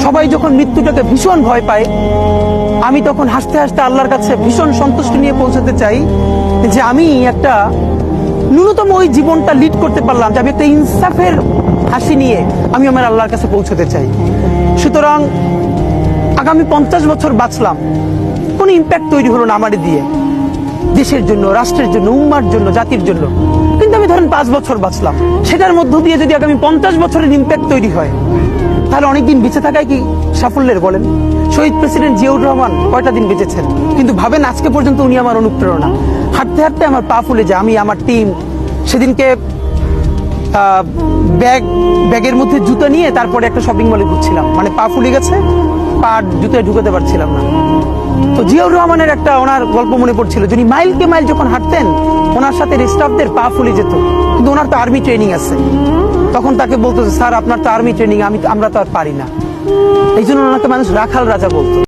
সবাই যখন মৃত্যুটাকে ভীষণ ভয় পায়, আমি তখন হাসতে হাসতে আল্লাহর কাছে ভীষণ সন্তুষ্টি নিয়ে পৌঁছাতে চাই যে আমি একটা ন্যূনতম ওই জীবনটা লিড করতে পারলাম, যে আমি একটা ইনসাফের হাসি নিয়ে আমি আমার আল্লাহর কাছে পৌঁছাতে চাই। সুতরাং আগামী 50 বছর বাঁচলাম, কোনো ইম্প্যাক্ট তৈরি হলো না আমারে দিয়ে, দেশের জন্য, রাষ্ট্রের জন্য, উম্মার জন্য, জাতির জন্য। কিন্তু আমি ধরেন 5 বছর বাঁচলাম, সেটার মধ্য দিয়ে যদি আগামী 50 বছরের ইম্প্যাক্ট তৈরি হয়, তাহলে অনেকদিন বেঁচে থাকায় কি সাফল্যের বলেন? শহীদ প্রেসিডেন্ট জিয়াউর রহমান কয়টা দিন বেঁচেছেন, কিন্তু ভাবেন আজকে পর্যন্ত উনি আমার অনুপ্রেরণা। হাঁটতে হাঁটতে আমার পা ফুলে যায়, আমি আমার টিম সেদিনকে ব্যাগের মধ্যে জুতো নিয়ে তারপরে একটা শপিং মলে ঘুরছিলাম, মানে পা ফুলে গেছে, পা জুতোয় ঢুকাতে পারছিলাম না। তো জিয়াউর রহমানের একটা ওনার গল্প মনে পড়ছিল, যিনি মাইলকে মাইল যখন হাঁটতেন ওনার সাথে স্টাফদের পা ফুলে যেত, কিন্তু ওনার তো আর্মি ট্রেনিং আছে। তখন তাকে বলতো, স্যার আপনার তো আর্মি ট্রেনিং, আমরা তো আর পারি না। এই জন্য ওনাকে মানুষ রাখাল রাজা বলতো।